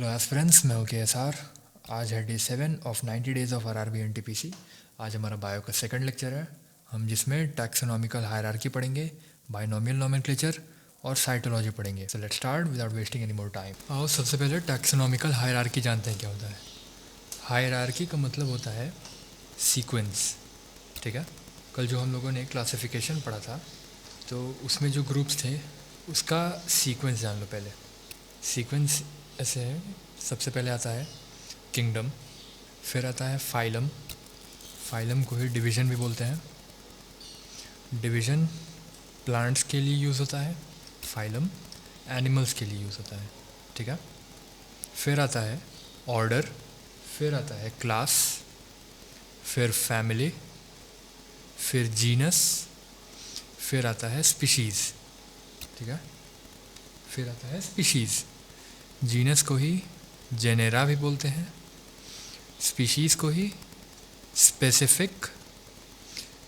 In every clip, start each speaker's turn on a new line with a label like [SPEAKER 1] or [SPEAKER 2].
[SPEAKER 1] Hello aspirants, मैं हूँ KSR। आज है day 7 of 90 days of RRB NTPC। आज हमारा बायो का सेकंड लेक्चर है, हम जिसमें टैक्सोनॉमिकल हायरार्की पढ़ेंगे, बाइनोमियल नोमेनक्लेचर और साइटोलॉजी पढ़ेंगे। So let's start without wasting any more time. आओ सबसे पहले टैक्सोनॉमिकल हायरार्की जानते हैं क्या होता है। हायरार्की का मतलब होता है सीक्वेंस। ठीक है, कल जो हम लोगों ने क्लासिफिकेशन पढ़ा था तो उसमें जो ग्रुप्स थे उसका सीक्वेंस जान लो पहले। सीक्वेंस ऐसे है, सबसे पहले आता है किंगडम, फिर आता है फाइलम। फाइलम को ही डिवीज़न भी बोलते हैं। डिवीज़न प्लांट्स के लिए यूज़ होता है, फाइलम एनिमल्स के लिए यूज़ होता है। ठीक है, फिर आता है ऑर्डर, फिर आता है क्लास, फिर फैमिली, फिर जीनस, फिर आता है स्पीशीज़। ठीक है, फिर आता है स्पीशीज़। जीनस को ही जेनेरा भी बोलते हैं, स्पीशीज़ को ही स्पेसिफिक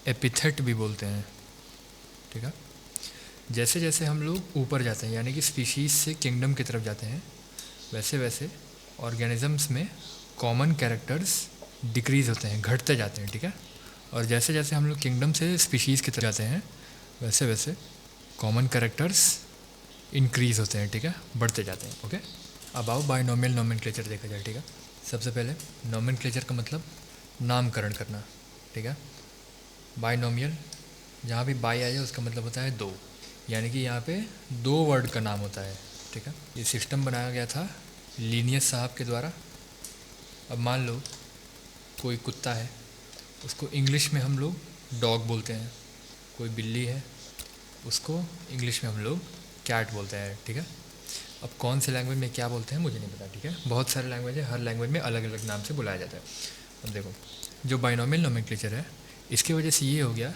[SPEAKER 1] एपिथेट भी बोलते हैं। ठीक है, जैसे जैसे हम लोग ऊपर जाते हैं यानी कि स्पीशीज़ से किंगडम की तरफ जाते हैं, वैसे वैसे ऑर्गेनिजम्स में कॉमन कैरेक्टर्स डिक्रीज़ होते हैं, घटते जाते हैं। ठीक है, और जैसे जैसे हम लोग किंगडम से स्पीशीज़ की तरफ जाते हैं वैसे वैसे कॉमन कैरेक्टर्स इंक्रीज़ होते हैं। ठीक है, बढ़ते जाते हैं। ओके, अब आओ बाइनोमियल नोमेनक्लेचर देखा जाए। ठीक है, सबसे पहले नोमेनक्लेचर का मतलब नामकरण करना। ठीक है, बाइनोमियल जहाँ भी बाई आ जाए उसका मतलब होता है दो, यानी कि यहाँ पे दो वर्ड का नाम होता है। ठीक है, ये सिस्टम बनाया गया था लीनियस साहब के द्वारा। अब मान लो कोई कुत्ता है, उसको इंग्लिश में हम लोग डॉग बोलते हैं। कोई बिल्ली है, उसको इंग्लिश में हम लोग कैट बोलते हैं। ठीक है, अब कौन से लैंग्वेज में क्या बोलते हैं मुझे नहीं पता। ठीक है, बहुत सारे लैंग्वेज है, हर लैंग्वेज में अलग अलग नाम से बुलाया जाता है। अब देखो, जो बाइनोमियल नोमेनक्लेचर है इसकी वजह से ये हो गया,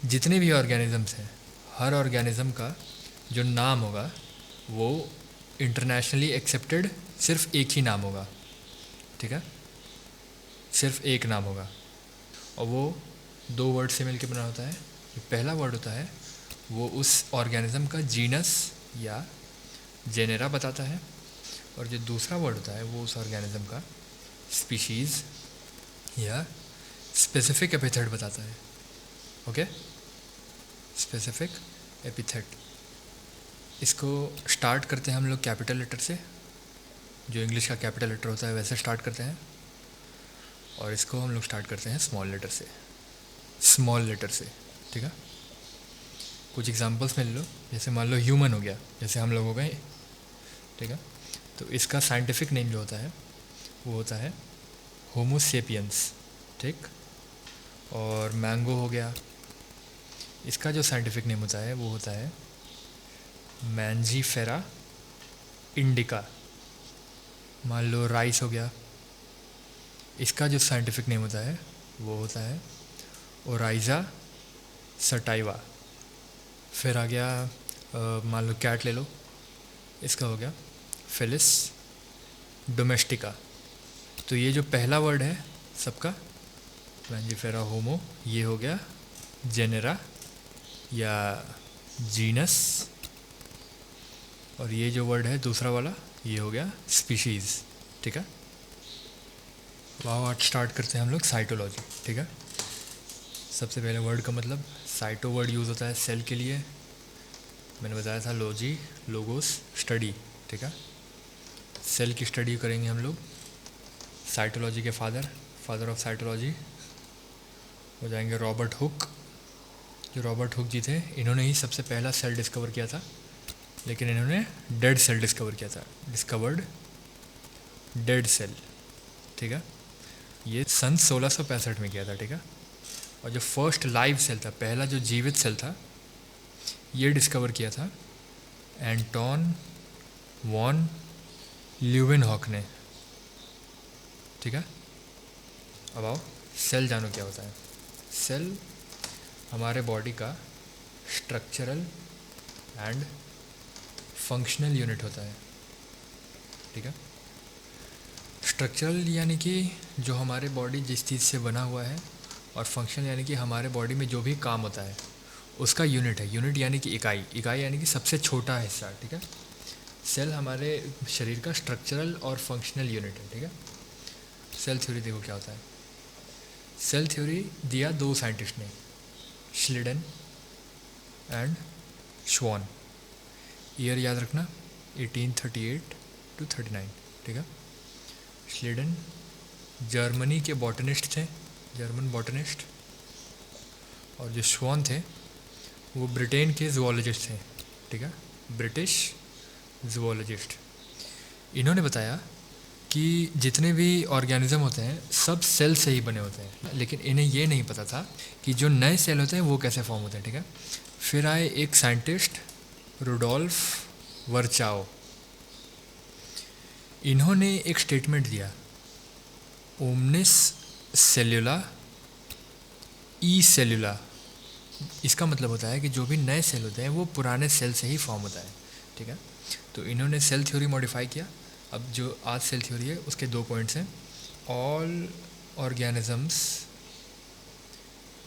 [SPEAKER 1] जितने भी ऑर्गेनिजम्स हैं हर ऑर्गेनिज्म का जो नाम होगा वो इंटरनेशनली एक्सेप्टेड सिर्फ एक ही नाम होगा। ठीक है, सिर्फ एक नाम होगा और वो दो वर्ड से मिलकर बना होता है। जो पहला वर्ड होता है वो उस ऑर्गेनिज्म का जीनस या जेनेरा बताता है, और जो दूसरा वर्ड होता है वो उस ऑर्गेनिज्म का स्पीशीज़ या स्पेसिफिक एपिथेट बताता है। Okay, specific epithet. इसको स्टार्ट करते हैं हम लोग कैपिटल लेटर से, जो इंग्लिश का कैपिटल लेटर होता है वैसे स्टार्ट करते हैं, और इसको हम लोग स्टार्ट करते हैं स्मॉल लेटर से, स्मॉल लेटर से। ठीक है, कुछ एग्जांपल्स में ले लो, जैसे मान लो ह्यूमन हो गया, जैसे हम लोग हो गए। ठीक है, तो इसका साइंटिफिक नेम जो होता है वो होता है होमो सेपियंस। ठीक, और मैंगो हो गया, इसका जो साइंटिफिक नेम होता है वो होता है मैंजीफेरा इंडिका। मान लो राइस हो गया, इसका जो साइंटिफिक नेम होता है वो होता है ओराइज़ा सटाइवा। फिर आ गया मान लो कैट ले लो, इसका हो गया फेलिस डोमेस्टिका। तो ये जो पहला वर्ड है सबका मैंजीफेरा होमो, ये हो गया जेनेरा या जीनस, और ये जो वर्ड है दूसरा वाला ये हो गया स्पीशीज़। ठीक है, वाओ, आज स्टार्ट करते हैं हम लोग साइटोलॉजी। ठीक है, सबसे पहले वर्ड का मतलब साइटो वर्ड यूज़ होता है सेल के लिए। मैंने बताया था लॉजी, लोगोस, स्टडी। ठीक है, सेल की स्टडी करेंगे हम लोग। साइटोलॉजी के फादर ऑफ साइटोलॉजी हो जाएंगे रॉबर्ट हुक। जो रॉबर्ट हुक जी थे, इन्होंने ही सबसे पहला सेल डिस्कवर किया था, लेकिन इन्होंने डेड सेल डिस्कवर किया था, डिस्कवर्ड डेड सेल। ठीक है, ये सन 1665 में किया था। ठीक है, और जो फर्स्ट लाइव सेल था, पहला जो जीवित सेल था, ये डिस्कवर किया था एंटोन वॉन ल्यूवेनहॉक ने। ठीक है, अब आओ सेल जानो क्या होता है। सेल हमारे बॉडी का स्ट्रक्चरल एंड फंक्शनल यूनिट होता है। ठीक है, स्ट्रक्चरल यानी कि जो हमारे बॉडी जिस चीज़ से बना हुआ है, और फंक्शनल यानी कि हमारे बॉडी में जो भी काम होता है उसका यूनिट है। यूनिट यानी कि इकाई, इकाई यानी कि सबसे छोटा हिस्सा। ठीक है, सेल हमारे शरीर का स्ट्रक्चरल और फंक्शनल यूनिट है, ठीक है। सेल थ्योरी देखो क्या होता है। सेल थ्योरी दिया दो साइंटिस्ट ने, श्लिडन एंड श्वान। ईयर याद रखना 1838 टू 39, ठीक है। श्लिडन जर्मनी के बॉटनिस्ट थे, जर्मन बॉटनिस्ट, और जो श्वान थे वो ब्रिटेन के जूलॉजिस्ट थे, ठीक है, ब्रिटिश जूलॉजिस्ट। इन्होंने बताया कि जितने भी ऑर्गेनिज्म होते हैं सब सेल से ही बने होते हैं, लेकिन इन्हें ये नहीं पता था कि जो नए सेल होते हैं वो कैसे फॉर्म होते हैं, ठीक है। फिर आए एक साइंटिस्ट रुडोल्फ वर्चाओ। इन्होंने एक स्टेटमेंट दिया, ओमनिस सेल्यूला ई सेल्यूला। इसका मतलब होता है कि जो भी नए सेल होते हैं वो पुराने सेल से ही फॉर्म होता है, ठीक है। तो इन्होंने सेल थ्योरी मॉडिफाई किया। अब जो आज सेल थ्योरी है उसके दो पॉइंट्स हैं, all organisms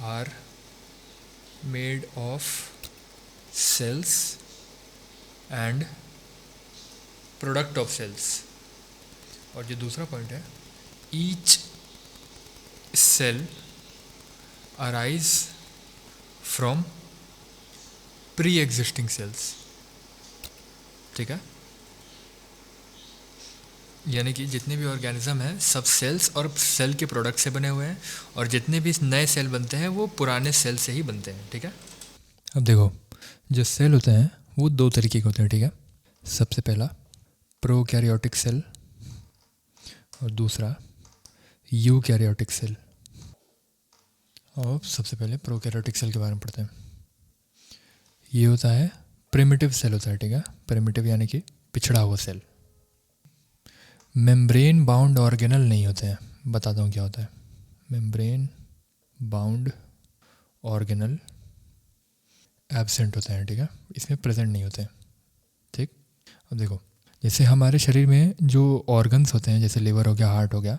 [SPEAKER 1] are made of cells and product of cells. और जो दूसरा पॉइंट है, each cell arise from pre existing cells, ठीक है। यानी कि जितने भी ऑर्गेनिज्म हैं सब सेल्स और सेल के प्रोडक्ट से बने हुए हैं, और जितने भी नए सेल बनते हैं वो पुराने सेल से ही बनते हैं, ठीक है। अब देखो, जो सेल होते हैं वो दो तरीके के होते हैं, ठीक है। सबसे पहला प्रोकैरियोटिक सेल और दूसरा यूकैरियोटिक सेल। और सबसे पहले प्रोकैरियोटिक सेल के बारे में पढ़ते हैं। ये होता है प्रिमिटिव सेल होता है, ठीक है। प्रिमिटिव यानी कि पिछड़ा हुआ सेल। मेम्ब्रेन बाउंड ऑर्गेनल नहीं होते हैं। बताता हूँ क्या होता है। मेम्ब्रेन बाउंड ऑर्गेनल एब्सेंट होता है, ठीक है, इसमें प्रेजेंट नहीं होते हैं, ठीक। अब देखो, जैसे हमारे शरीर में जो ऑर्गन्स होते हैं, जैसे लिवर हो गया, हार्ट हो गया,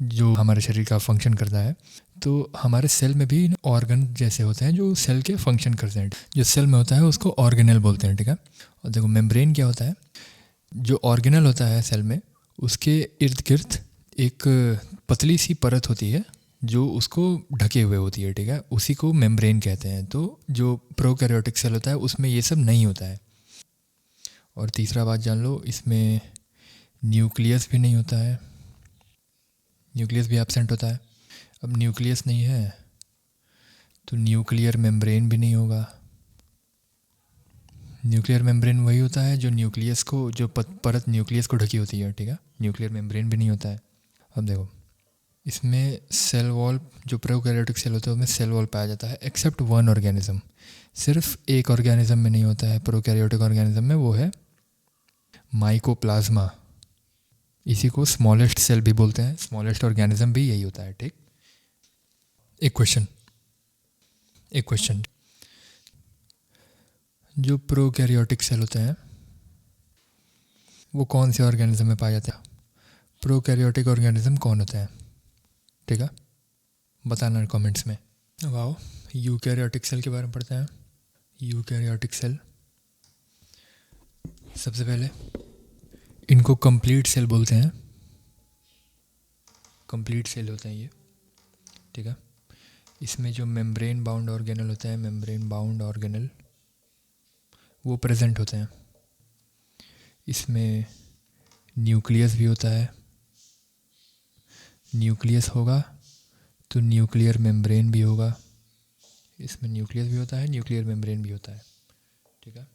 [SPEAKER 1] जो हमारे शरीर का फंक्शन करता है, तो हमारे सेल में भी ऑर्गन जैसे होते हैं जो सेल के फंक्शन करते हैं। जो सेल में होता है उसको ऑर्गेनल बोलते हैं, ठीक है। और देखो, मेम्ब्रेन क्या होता है, जो ऑर्गेनल होता है सेल में उसके इर्द गिर्द एक पतली सी परत होती है जो उसको ढके हुए होती है, ठीक है, उसी को मेम्ब्रेन कहते हैं। तो जो प्रोकैरियोटिक सेल होता है उसमें ये सब नहीं होता है। और तीसरा बात जान लो, इसमें न्यूक्लियस भी नहीं होता है, न्यूक्लियस भी एब्सेंट होता है। अब न्यूक्लियस नहीं है तो न्यूक्लियर मेम्ब्रेन भी नहीं होगा। न्यूक्लियर मेम्ब्रेन वही होता है जो न्यूक्लियस को, जो परत न्यूक्लियस को ढकी होती है, ठीक है। न्यूक्लियर मेम्ब्रेन भी नहीं होता है। अब देखो, इसमें सेल वॉल, जो प्रोकैरियोटिक सेल होता है उसमें सेल वॉल पाया जाता है, एक्सेप्ट वन ऑर्गेनिज्म। सिर्फ एक ऑर्गेनिज्म में नहीं होता है प्रोकैरियोटिक ऑर्गेनिज्म में, वो है माइकोप्लाज्मा। इसी को स्मॉलेस्ट सेल भी बोलते हैं, स्मॉलेस्ट ऑर्गेनिज्म भी यही होता है, ठीक। एक क्वेश्चन, जो प्रोकैरियोटिक सेल होते हैं वो कौन से ऑर्गेनिज्म में पाए जाते हैं? प्रोकैरियोटिक ऑर्गेनिज्म कौन होते हैं, ठीक है, बताना कमेंट्स में। अब आओ यूकैरियोटिक सेल के बारे में पढ़ते हैं। यूकैरियोटिक सेल, सबसे पहले इनको कंप्लीट सेल बोलते हैं। कंप्लीट सेल होते हैं ये, ठीक है। इसमें जो मेम्ब्रेन बाउंड ऑर्गेनल होते हैं, मेम्ब्रेन बाउंड ऑर्गेनल, वो प्रेजेंट होते हैं। इसमें न्यूक्लियस भी होता है, न्यूक्लियस होगा तो न्यूक्लियर मेम्ब्रेन भी होगा। इसमें न्यूक्लियस भी होता है, न्यूक्लियर मेम्ब्रेन भी होता है, ठीक है।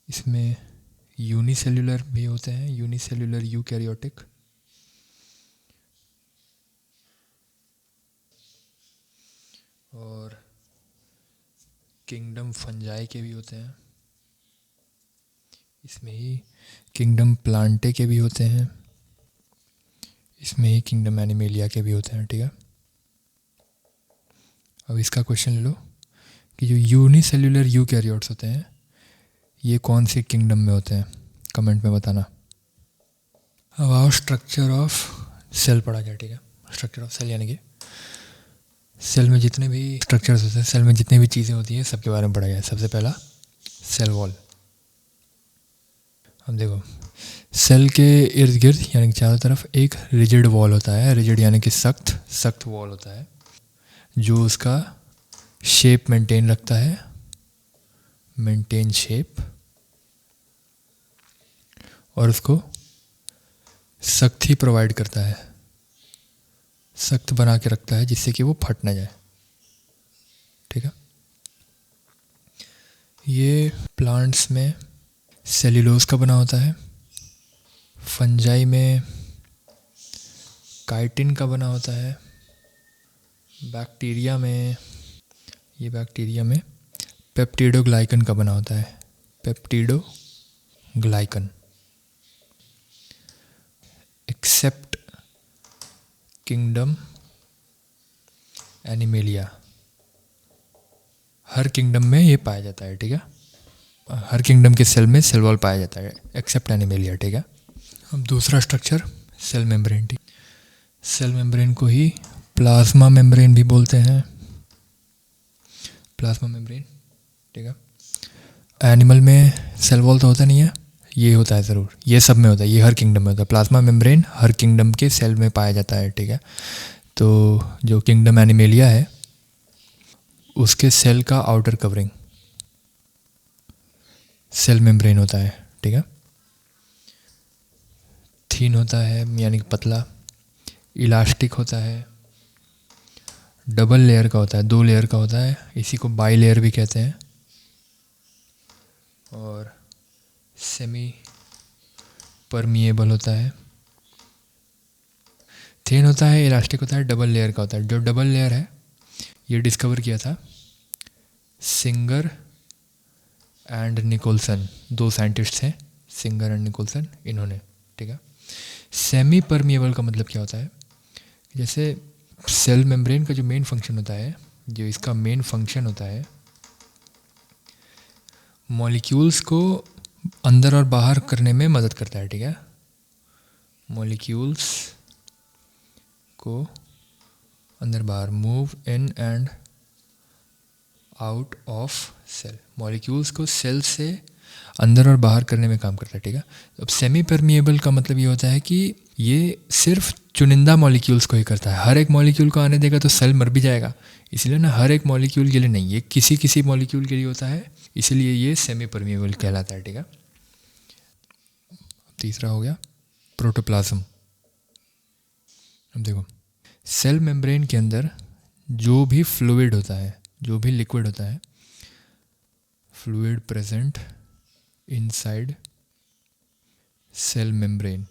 [SPEAKER 1] इसमें यूनिसेल्युलर भी होते हैं, यूनिसेल्युलर यूकैरियोटिक। और किंगडम फंजाई के भी होते हैं। इसमें ही किंगडम प्लांटे के भी होते हैं। इसमें ही किंगडम एनिमेलिया के भी होते हैं, ठीक है। अब इसका क्वेश्चन ले लो कि जो यूनिसेल्युलर यूकैरियोट्स होते हैं ये कौन से किंगडम में होते हैं, कमेंट में बताना। अब आओ स्ट्रक्चर ऑफ सेल पढ़ा जाए, ठीक है। स्ट्रक्चर ऑफ सेल यानी कि सेल में जितने भी स्ट्रक्चर्स होते हैं, सेल में जितनी भी चीज़ें होती हैं सबके बारे में पढ़ा जाए। सबसे पहला सेल वॉल। अब देखो, सेल के इर्द गिर्द यानी कि चारों तरफ एक रिजिड वॉल होता है, रिजिड यानी कि सख्त सख्त वॉल होता है जो उसका शेप मेंटेन रखता है, मेंटेन शेप, और उसको सख्ती प्रोवाइड करता है, सख्त बना के रखता है जिससे कि वो फट ना जाए। ठीक है। ये प्लांट्स में सेल्यूलोज का बना होता है, फंजाई में काइटिन का बना होता है, बैक्टीरिया में पेप्टिडोग्लाइकन का बना होता है, पेप्टिडोग्लाइकन। एक्सेप्ट किंगडम एनिमेलिया, हर किंगडम में ये पाया जाता है। ठीक है, हर किंगडम के सेल में सेल वॉल पाया जाता है एक्सेप्ट एनिमेलिया। ठीक है। अब दूसरा structure cell membrane. Cell membrane को ही प्लाज्मा मेम्ब्रेन भी बोलते हैं, प्लाज्मा मेम्ब्रेन। ठीक है। एनिमल में सेल वॉल तो होता नहीं है, ये होता है ज़रूर, ये सब में होता है, ये हर किंगडम में होता है। प्लाज्मा मेम्ब्रेन हर किंगडम के सेल में पाया जाता है। ठीक है। तो जो किंगडम एनिमेलिया है उसके सेल का आउटर कवरिंग सेल मेम्ब्रेन होता है। ठीक है। थीन होता है यानी कि पतला, इलास्टिक होता है, डबल लेयर का होता है, 2 लेयर का होता है, इसी को बाई लेयर भी कहते हैं, और सेमी परमिएबल होता है। थिन होता है, इलास्टिक होता है, डबल लेयर का होता है। जो डबल लेयर है ये डिस्कवर किया था सिंगर एंड निकोलसन, 2 साइंटिस्ट हैं, सिंगर एंड निकोलसन, इन्होंने। ठीक है। सेमी परमिएबल का मतलब क्या होता है, जैसे सेल मेम्ब्रेन का जो मेन फंक्शन होता है, जो इसका मेन फंक्शन होता है, मॉलिक्यूल्स को अंदर और बाहर करने में मदद करता है। ठीक है। मॉलिक्यूल्स को अंदर बाहर, move in and out of cell, molecules को सेल से अंदर और बाहर करने में काम करता है। ठीक है। अब सेमी परमिएबल का मतलब ये होता है कि ये सिर्फ चुनिंदा मॉलिक्यूल्स को ही करता है, हर एक मॉलिक्यूल को आने देगा तो सेल मर भी जाएगा, इसलिए ना हर एक मॉलिक्यूल के लिए नहीं, ये किसी किसी मॉलिक्यूल के लिए होता है, इसलिए ये सेमी परमिएबल कहलाता है। ठीक है। तीसरा हो गया प्रोटोप्लाज्म। अब देखो, सेल मेम्ब्रेन के अंदर जो भी फ्लूइड होता है, जो भी लिक्विड होता है, fluid present inside cell membrane,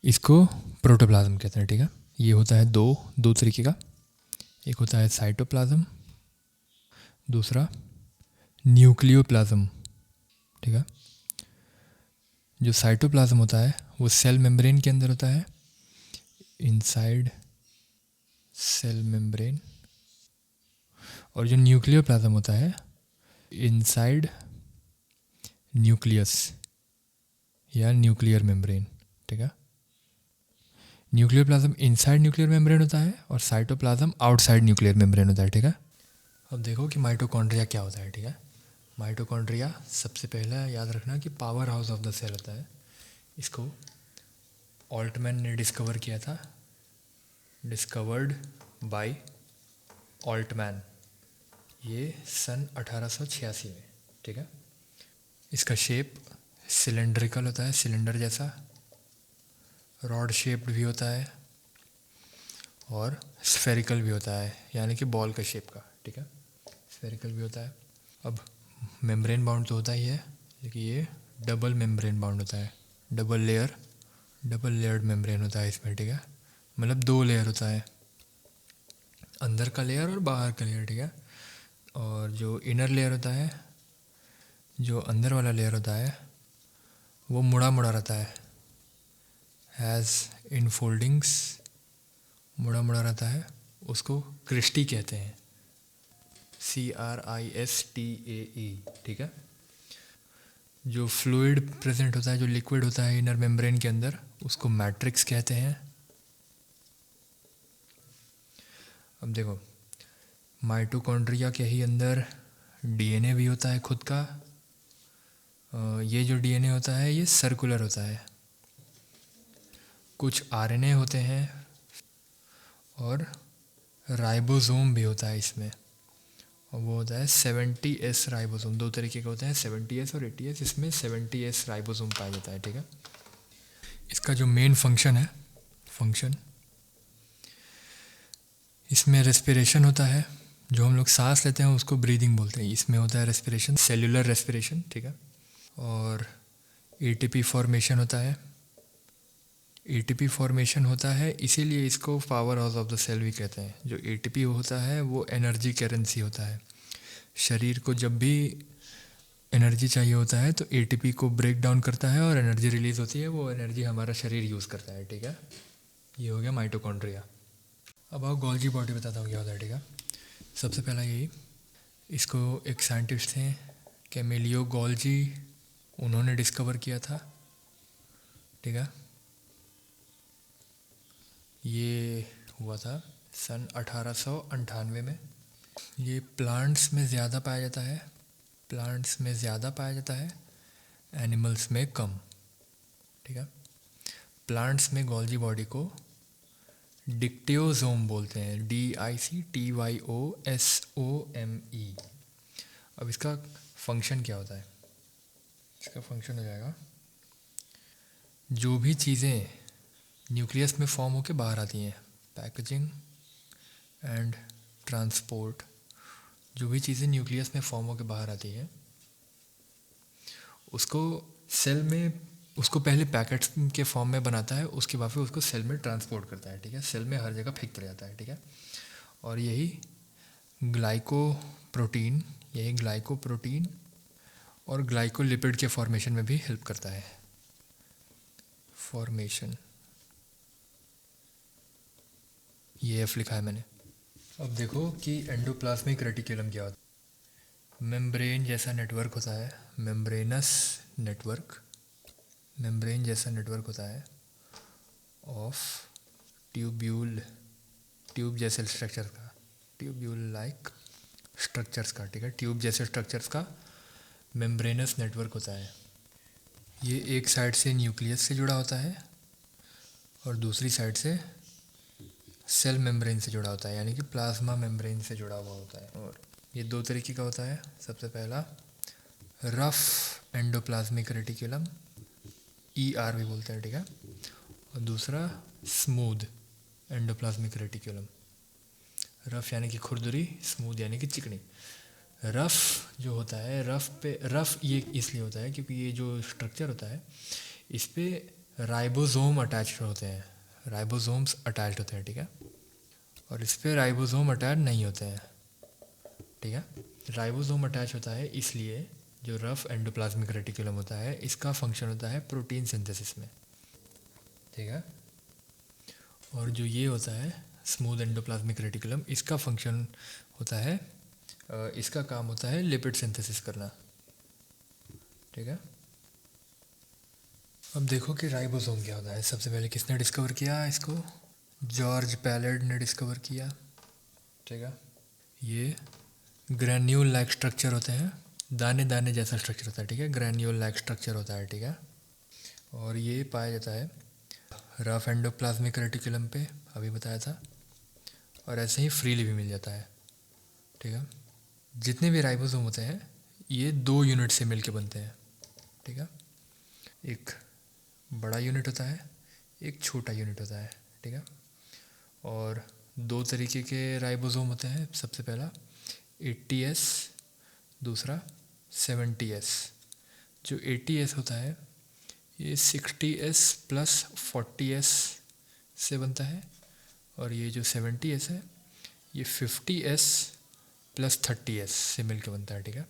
[SPEAKER 1] इसको प्रोटोप्लाज्म कहते हैं। ठीक है। ये होता है दो तरीके का, एक होता है साइटोप्लाज्म, दूसरा न्यूक्लियोप्लाज्म। ठीक है। जो साइटोप्लाज्म होता है वो सेल मेम्ब्रेन के अंदर होता है, इनसाइड सेल मेम्ब्रेन, और जो न्यूक्लियोप्लाज्म होता है इनसाइड न्यूक्लियस या न्यूक्लियर मेम्ब्रेन। ठीक है। न्यूक्लियोप्लाज्म इनसाइड न्यूक्लियर मेम्ब्रेन होता है और साइटोप्लाज्म आउटसाइड न्यूक्लियर मेम्ब्रेन होता है। ठीक है। अब देखो कि माइटोकॉन्ड्रिया क्या होता है। ठीक है। माइटोकॉन्ड्रिया सबसे पहला याद रखना कि power house of the cell होता है। इसको ऑल्टमैन ने डिस्कवर किया था, डिस्कवर्ड बाय ऑल्टमैन, ये सन 1886 में। ठीक है। इसका शेप सिलेंड्रिकल होता है, सिलेंडर जैसा, रॉड शेप्ड भी होता है और स्फेरिकल भी होता है, यानी कि बॉल का शेप का। ठीक है। स्फेरिकल भी होता है। अब मेम्ब्रेन बाउंड तो होता ही है, लेकिन ये डबल मेम्ब्रेन बाउंड होता है, डबल लेयर्ड मेम्ब्रेन होता है इसमें। ठीक है। मतलब 2 लेयर होता है, अंदर का लेयर और बाहर का लेयर। ठीक है। और जो इनर लेयर होता है, जो अंदर वाला लेयर होता है, वो मुड़ा मुड़ा रहता है, हैज़ इनफोल्डिंग्स, मुड़ा मुड़ा रहता है, उसको क्रिस्टी कहते हैं, CRISTAE। ठीक है। जो फ्लूइड प्रेजेंट होता है, जो लिक्विड होता है इनर मेम्ब्रेन के अंदर, उसको मैट्रिक्स कहते हैं। अब देखो, माइटोकॉन्ड्रिया के ही अंदर DNA भी होता है खुद का, ये जो डीएनए होता है ये सर्कुलर होता है। कुछ आरएनए होते हैं और राइबोसोम भी होता है इसमें, और वो होता है 70S राइबोसोम। दो तरीके के होते हैं, 70S और 80S। इसमें 70S राइबोसोम पाया जाता है, ठीक है। इसका जो मेन फंक्शन इसमें रेस्पिरेशन होता है। जो हम लोग सांस लेते हैं उसको ब्रीदिंग बोलते हैं, इसमें होता है रेस्पिरेशन, सेल्यूलर रेस्पिरेशन, ठीक है। और एटीपी फॉर्मेशन होता है। एटीपी फॉर्मेशन होता है इसीलिए इसको power house of the cell भी कहते हैं। जो एटीपी होता है वो एनर्जी करेंसी होता है। शरीर को जब भी एनर्जी चाहिए होता है तो एटीपी को ब्रेक डाउन करता है और एनर्जी रिलीज होती है, वो एनर्जी हमारा शरीर यूज़ करता है, ठीक है। ये हो गया माइटोकॉन्ड्रिया। अब आओ गोल्जी बॉडी बताता हूँ क्या होता है, ठीक है। सबसे पहला यही, इसको एक साइंटिस्ट थे कैमिलियो गोल्जी, उन्होंने डिस्कवर किया था, ठीक है। ये हुआ था सन 1898 में। ये प्लांट्स में ज़्यादा पाया जाता है, प्लांट्स में ज़्यादा पाया जाता है, एनिमल्स में कम, ठीक है। प्लांट्स में गोल्जी बॉडी को डिक्टियोसोम बोलते हैं, DICTYOSOME। अब इसका फंक्शन क्या होता है, इसका फंक्शन हो जाएगा, जो भी चीज़ें न्यूक्लियस में फॉर्म होकर बाहर आती हैं, पैकेजिंग एंड ट्रांसपोर्ट, जो भी चीज़ें न्यूक्लियस में फॉर्म होकर बाहर आती है उसको सेल में, उसको पहले पैकेट्स के फॉर्म में बनाता है, उसके बाद फिर उसको सेल में ट्रांसपोर्ट करता है, ठीक है। सेल में हर जगह फेंकता जाता है, ठीक है। और यही ग्लाइकोप्रोटीन और ग्लाइकोलिपिड के फॉर्मेशन में भी हेल्प करता है। फॉर्मेशन, ये एफ लिखा है मैंने। अब देखो कि एंडोप्लाज्मिक रेटिकुलम क्या होता है। मेम्ब्रेन जैसा नेटवर्क होता है, मेम्ब्रेन जैसा नेटवर्क होता है ऑफ ट्यूब जैसे स्ट्रक्चर का, ट्यूब्यूल लाइक स्ट्रक्चर्स का, ठीक है। ट्यूब जैसे स्ट्रक्चर्स का मेम्ब्रेनस नेटवर्क होता है। ये एक साइड से न्यूक्लियस से जुड़ा होता है और दूसरी साइड से सेल मेम्ब्रेन से जुड़ा होता है, यानी कि प्लाज्मा मेम्ब्रेन से जुड़ा हुआ होता है। और ये दो तरीके का होता है। सबसे पहला रफ एंडोप्लाज्मिक रेटिकुलम, ER भी बोलते हैं, ठीक है। और दूसरा स्मूथ एंडोप्लाज्मिक रेटिकुलम। रफ यानी कि खुरदुरी, स्मूथ यानी कि चिकनी। रफ जो होता है, रफ ये इसलिए होता है क्योंकि ये जो स्ट्रक्चर होता है इस पे राइबोसोम अटैच होते हैं, राइबोसोम्स अटैच्ड होते हैं, ठीक है। और इस पे राइबोसोम अटैच नहीं होते हैं, ठीक है। राइबोसोम अटैच होता है इसलिए जो रफ एंडोप्लाज्मिक रेटिकुलम होता है इसका फंक्शन होता है प्रोटीन सिंथेसिस में, ठीक है। और जो ये होता है स्मूथ एंडोप्लाज्मिक रेटिकुलम, इसका फंक्शन होता है, इसका काम होता है लिपिड सिंथेसिस करना, ठीक है। अब देखो कि राइबोसोम क्या होता है। सबसे पहले किसने डिस्कवर किया इसको, जॉर्ज पैलेड ने डिस्कवर किया, ठीक है। ये ग्रैन्यूल लाइक स्ट्रक्चर होते हैं, दाने दाने जैसा स्ट्रक्चर होता है, ठीक है। ग्रैन्यूल लाइक स्ट्रक्चर होता है, ठीक है। और ये पाया जाता है रफ एंडोप्लाज्मिक रेटिकुलम पे, अभी बताया था, और ऐसे ही फ्रीली भी मिल जाता है, ठीक है। जितने भी राइबोसोम होते हैं ये 2 यूनिट से मिलके बनते हैं, ठीक है। एक बड़ा यूनिट होता है, एक छोटा यूनिट होता है, ठीक है। और 2 तरीके के राइबोसोम होते हैं। सबसे पहला 80S, दूसरा 70S। जो 80S होता है ये 60S प्लस 40S से बनता है, और ये जो 70S है ये 50S प्लस 30S से मिलकर बनता है, ठीक है।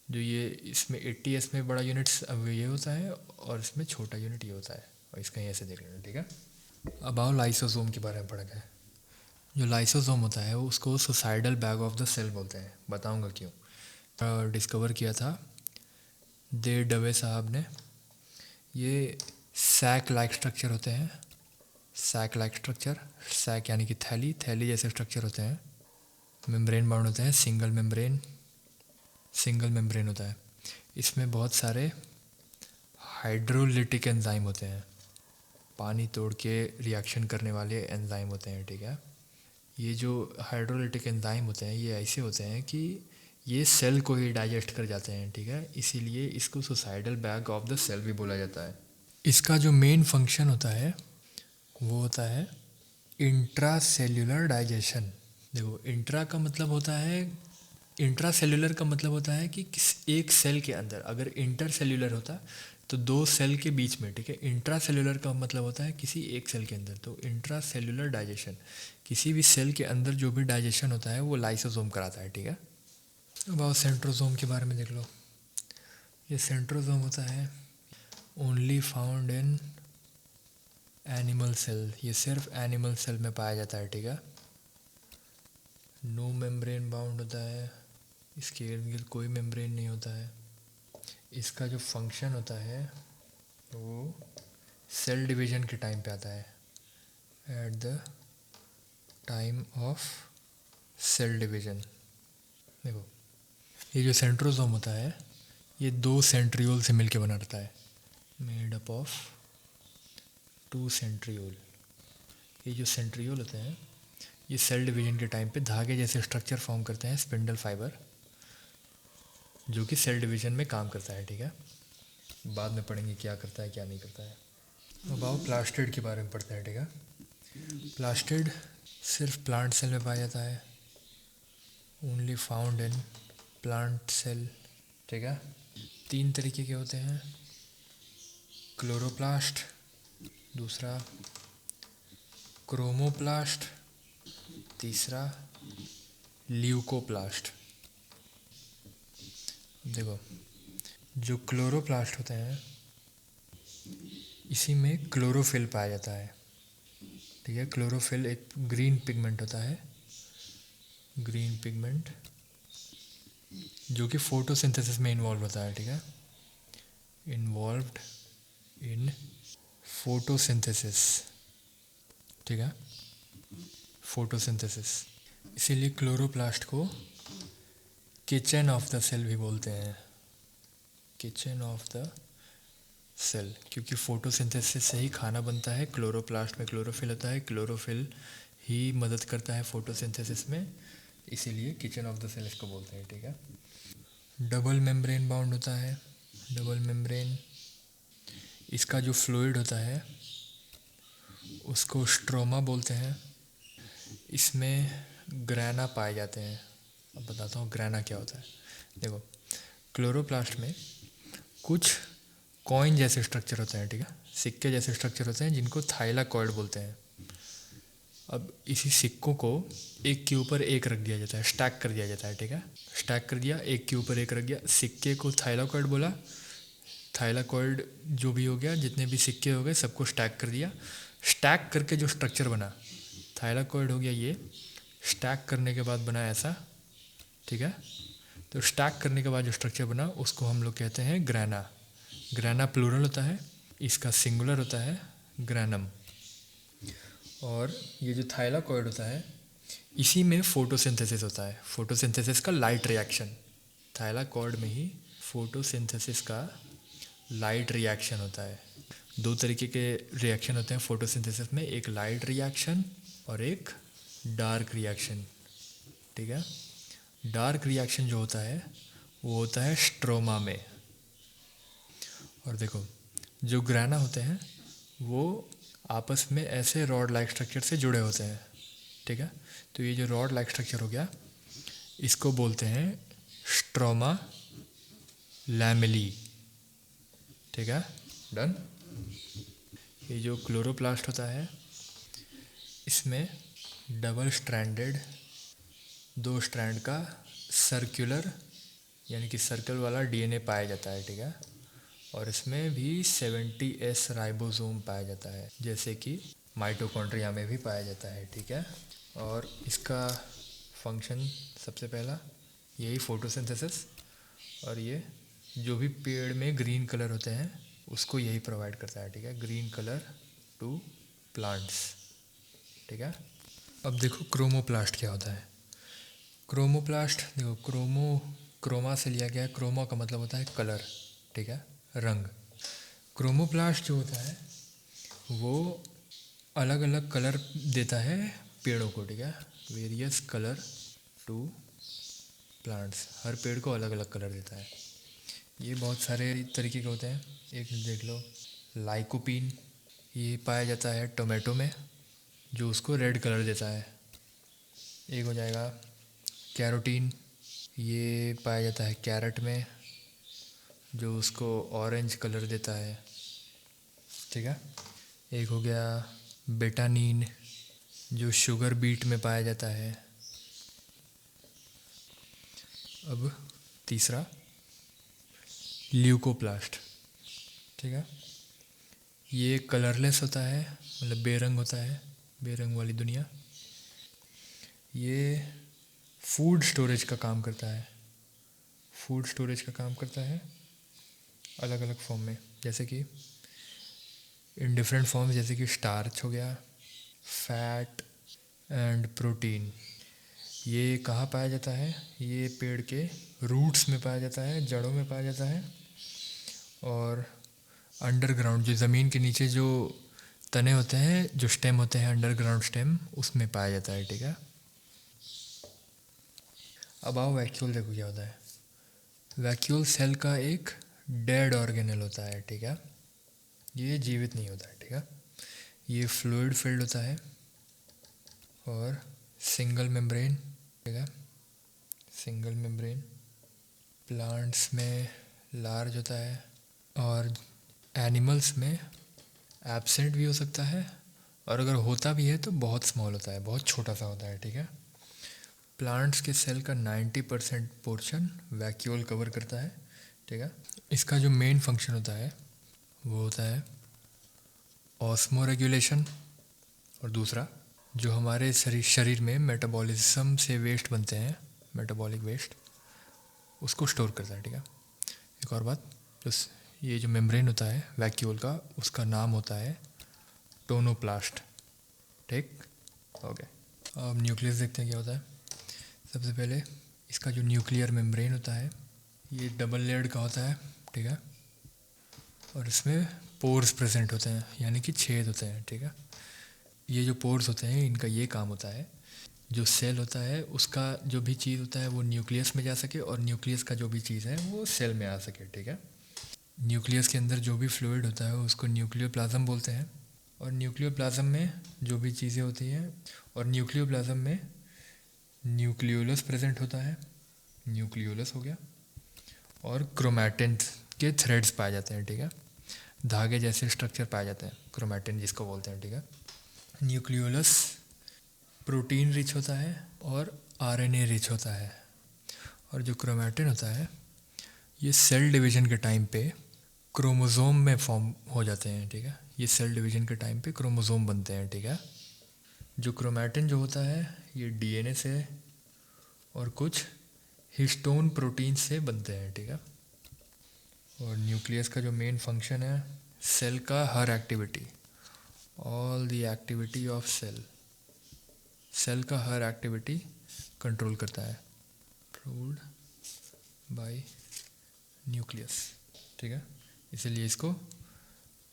[SPEAKER 1] जो ये इसमें 80S में बड़ा यूनिट्स अब ये होता है और इसमें छोटा यूनिट ये होता है, और इसका ऐसे देख लेना, ठीक है। अब आओ लाइसोसोम के बारे में पढ़ा जाए। जो लाइसोसोम होता है वो उसको suicidal bag of the cell बोलते हैं, बताऊंगा क्यों। डिस्कवर किया था दे डवे साहब ने। ये सैक लाइक स्ट्रक्चर होते हैं, सैक लाइक स्ट्रक्चर, सैक यानी कि थैली जैसे स्ट्रक्चर होते हैं। मेम्ब्रेन बाउंड होते हैं, सिंगल मेम्ब्रेन होता है। इसमें बहुत सारे हाइड्रोलिटिक एंजाइम होते हैं, पानी तोड़ के रिएक्शन करने वाले एंजाइम होते हैं, ठीक है। ये जो हाइड्रोलिटिक एंजाइम होते हैं ये ऐसे होते हैं कि ये सेल को ही डाइजेस्ट कर जाते हैं, ठीक है। इसीलिए इसको suicidal bag of the cell भी बोला जाता है। इसका जो मेन फंक्शन होता है वो होता है इंट्रा सेल्यूलर डाइजेशन। देखो, इंट्रा का मतलब होता है, इंट्रा सेल्यूलर का मतलब होता है कि किस एक सेल के अंदर, अगर इंटर सेल्यूलर होता तो दो सेल के बीच में, ठीक है। इंट्रा सेल्यूलर का मतलब होता है किसी एक सेल के अंदर। तो इंट्रा सेल्यूलर डाइजेशन, किसी भी सेल के अंदर जो भी डाइजेशन होता है वो लाइसोसोम कराता है, ठीक है। अब आओ सेंट्रोसोम के बारे में देख लो। ये सेंट्रोसोम होता है only found in animal cell, ये सिर्फ एनिमल सेल में पाया जाता है, ठीक है। नो मेम्ब्रेन बाउंड होता है, इसके इर्द गिर्द कोई मेम्ब्रेन नहीं होता है। इसका जो फंक्शन होता है वो सेल डिवीजन के टाइम पे आता है, at the time of cell division. देखो, ये जो सेंट्रोसोम होता है ये दो सेंट्रियोल से मिलके बना रहता है, made up of to centriole. ये जो सेंट्रियोल होते हैं ये सेल डिवीजन के टाइम पे धागे जैसे स्ट्रक्चर फॉर्म करते हैं, स्पिंडल फाइबर, जो कि सेल डिवीजन में काम करता है, ठीक है। बाद में पढ़ेंगे क्या करता है क्या नहीं करता है। अब आओ प्लास्टिड के बारे में पढ़ते हैं, ठीक है। प्लास्टिड सिर्फ प्लांट सेल में पाया जाता है, only found in plant cell, ठीक है। तीन तरीके के होते हैं, क्लोरोप्लास्ट, दूसरा क्रोमोप्लास्ट, तीसरा ल्यूकोप्लास्ट। देखो, जो क्लोरोप्लास्ट होते हैं इसी में क्लोरोफिल पाया जाता है, ठीक है। क्लोरोफिल एक ग्रीन पिगमेंट होता है, ग्रीन पिगमेंट जो कि फोटोसिंथेसिस में इन्वॉल्व होता है, ठीक है। इन्वॉल्व्ड इन फोटोसिंथेसिस, ठीक है, फोटोसिंथेसिस। इसीलिए क्लोरोप्लास्ट को किचन ऑफ द सेल भी बोलते हैं, किचन ऑफ द सेल, क्योंकि फोटोसिंथेसिस से ही खाना बनता है। क्लोरोप्लास्ट में क्लोरोफिल होता है, क्लोरोफिल ही मदद करता है फोटोसिंथेसिस में, इसीलिए किचन ऑफ द सेल इसको बोलते हैं, ठीक है। डबल मेम्ब्रेन बाउंड होता है, डबल मेम्ब्रेन। इसका जो फ्लूइड होता है उसको स्ट्रोमा बोलते हैं। इसमें ग्रैना पाए जाते हैं। अब बताता हूँ ग्रैना क्या होता है। देखो, क्लोरोप्लास्ट में कुछ कॉइन जैसे स्ट्रक्चर होते हैं, ठीक है, सिक्के जैसे स्ट्रक्चर होते हैं जिनको थाइलाकॉइड बोलते हैं। अब इसी सिक्कों को एक के ऊपर एक रख दिया जाता है, स्टैक कर दिया जाता है, ठीक है। स्टैक कर दिया, एक के ऊपर एक रख दिया, सिक्के को थाइलाकॉइड बोला, थाइलाकॉइड जो भी हो गया, जितने भी सिक्के हो गए सबको स्टैक कर दिया। स्टैक करके जो स्ट्रक्चर बना, थाइलाकॉइड हो गया ये, स्टैक करने के बाद बना ऐसा, ठीक है। तो स्टैक करने के बाद जो स्ट्रक्चर बना उसको हम लोग कहते हैं ग्रैना। ग्रैना प्लूरल होता है, इसका सिंगुलर होता है ग्रैनम। और ये जो थाइलाकॉइड होता है इसी में फोटोसिंथेसिस होता है, फोटोसिंथेसिस का लाइट रिएक्शन, थाइलाकॉइड में ही फोटोसिंथेसिस का लाइट रिएक्शन होता है। दो तरीके के रिएक्शन होते हैं फोटोसिंथेसिस में, एक लाइट रिएक्शन और एक डार्क रिएक्शन, ठीक है। डार्क रिएक्शन जो होता है वो होता है स्ट्रोमा में। और देखो, जो ग्रैना होते हैं वो आपस में ऐसे रॉड लाइक स्ट्रक्चर से जुड़े होते हैं, ठीक है। तो ये जो रॉड लाइक स्ट्रक्चर हो गया इसको बोलते हैं स्ट्रोमा लैमेली, ठीक है, डन। ये जो क्लोरोप्लास्ट होता है इसमें डबल स्ट्रैंडेड, दो स्ट्रैंड का सर्कुलर यानी कि सर्कल वाला डीएनए पाया जाता है, ठीक है। और इसमें भी 70S राइबोसोम पाया जाता है, जैसे कि माइटोकॉन्ड्रिया में भी पाया जाता है, ठीक है। और इसका फंक्शन सबसे पहला यही फोटोसिंथेसिस, और ये जो भी पेड़ में ग्रीन कलर होते हैं उसको यही प्रोवाइड करता है, ठीक है, ग्रीन कलर टू प्लांट्स, ठीक है। अब देखो क्रोमोप्लास्ट क्या होता है। क्रोमोप्लास्ट देखो, क्रोमा से लिया गया है। क्रोमा का मतलब होता है कलर, ठीक है, रंग। क्रोमोप्लास्ट जो होता है वो अलग अलग कलर देता है पेड़ों को, ठीक है, वेरियस कलर टू प्लांट्स। हर पेड़ को अलग अलग कलर देता है। ये बहुत सारे तरीके के होते हैं। एक देख लो, लाइकोपीन, ये पाया जाता है टोमेटो में, जो उसको रेड कलर देता है। एक हो जाएगा कैरोटीन, ये पाया जाता है कैरेट में, जो उसको ऑरेंज कलर देता है, ठीक है। एक हो गया बेटानीन, जो शुगर बीट में पाया जाता है। अब तीसरा ल्यूकोप्लास्ट, ठीक है, ये कलरलेस होता है, मतलब बेरंग होता है, बेरंग वाली दुनिया। ये फूड स्टोरेज का काम करता है, फूड स्टोरेज का काम करता है अलग अलग फॉर्म में, जैसे कि इन डिफरेंट फॉर्म, जैसे कि स्टार्च हो गया, फैट एंड प्रोटीन। ये कहाँ पाया जाता है? ये पेड़ के रूट्स में पाया जाता है, जड़ों में पाया जाता है, और अंडरग्राउंड जो ज़मीन के नीचे जो तने होते हैं, जो स्टेम होते हैं, अंडरग्राउंड स्टेम, उसमें पाया जाता है, ठीक है। अब आओ वैक्यूल, देखो क्या होता है। वैक्यूल सेल का एक डेड ऑर्गेनल होता है, ठीक है, ये जीवित नहीं होता है, ठीक है। ये फ्लूइड फिल्ड होता है और सिंगल मेम्ब्रेन, ठीक है, सिंगल मेम्ब्रेन। प्लांट्स में लार्ज होता है और एनिमल्स में एब्सेंट भी हो सकता है, और अगर होता भी है तो बहुत स्मॉल होता है, बहुत छोटा सा होता है, ठीक है। प्लांट्स के सेल का 90% पोर्शन वैक्यूल कवर करता है, ठीक है। इसका जो मेन फंक्शन होता है वो होता है ऑस्मो रेगुलेशन, और दूसरा जो हमारे शरीर में मेटाबॉलिज्म से वेस्ट बनते हैं, मेटाबॉलिक वेस्ट, उसको स्टोर करता है, ठीक है। एक और बात, जो ये जो मेम्ब्रेन होता है वैक्यूल का, उसका नाम होता है टोनोप्लास्ट, ठीक, ओके। अब न्यूक्लियस देखते हैं क्या होता है। सबसे पहले इसका जो न्यूक्लियर मेम्ब्रेन होता है ये डबल लेयर्ड का होता है, ठीक है, और इसमें पोर्स प्रेजेंट होते हैं, यानी कि छेद होते हैं, ठीक है। ये जो पोर्स होते हैं इनका ये काम होता है, जो सेल होता है उसका जो भी चीज़ होता है वो न्यूक्लियस में जा सके, और न्यूक्लियस का जो भी चीज़ है वो सेल में आ सके, ठीक है। न्यूक्लियस के अंदर जो भी फ्लूइड होता है उसको न्यूक्लियोप्लाज्म बोलते हैं, और न्यूक्लियोप्लाज्म में जो भी चीज़ें होती हैं, और न्यूक्लियोप्लाज्म में न्यूक्लियोलस प्रेजेंट होता है, न्यूक्लियोलस हो गया, और क्रोमैटिन के थ्रेड्स पाए जाते हैं, ठीक है, धागे जैसे स्ट्रक्चर पाए जाते हैं, क्रोमैटिन जिसको बोलते हैं, ठीक है। न्यूक्लियोलस प्रोटीन रिच होता है और आरएनए रिच होता है, और जो क्रोमैटिन होता है ये सेल डिवीजन के टाइम पे क्रोमोसोम में फॉर्म हो जाते हैं, ठीक है। ये सेल डिवीजन के टाइम पे क्रोमोसोम बनते हैं, ठीक है। जो क्रोमैटिन जो होता है ये डीएनए से और कुछ हिस्टोन प्रोटीन से बनते हैं, ठीक है। और न्यूक्लियस का जो मेन फंक्शन है, सेल का हर activity, all the activity of cell, cell का हर एक्टिविटी कंट्रोल करता है, कंट्रोल्ड बाय न्यूक्लियस, ठीक है। इसलिए इसको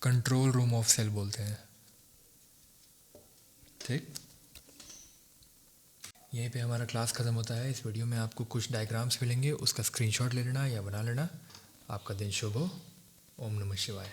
[SPEAKER 1] कंट्रोल रूम ऑफ सेल बोलते हैं, ठीक। यहीं पे हमारा क्लास ख़त्म होता है। इस वीडियो में आपको कुछ डायग्राम्स मिलेंगे, उसका स्क्रीनशॉट ले लेना या बना लेना। आपका दिन शुभ हो। ओम नमः शिवाय।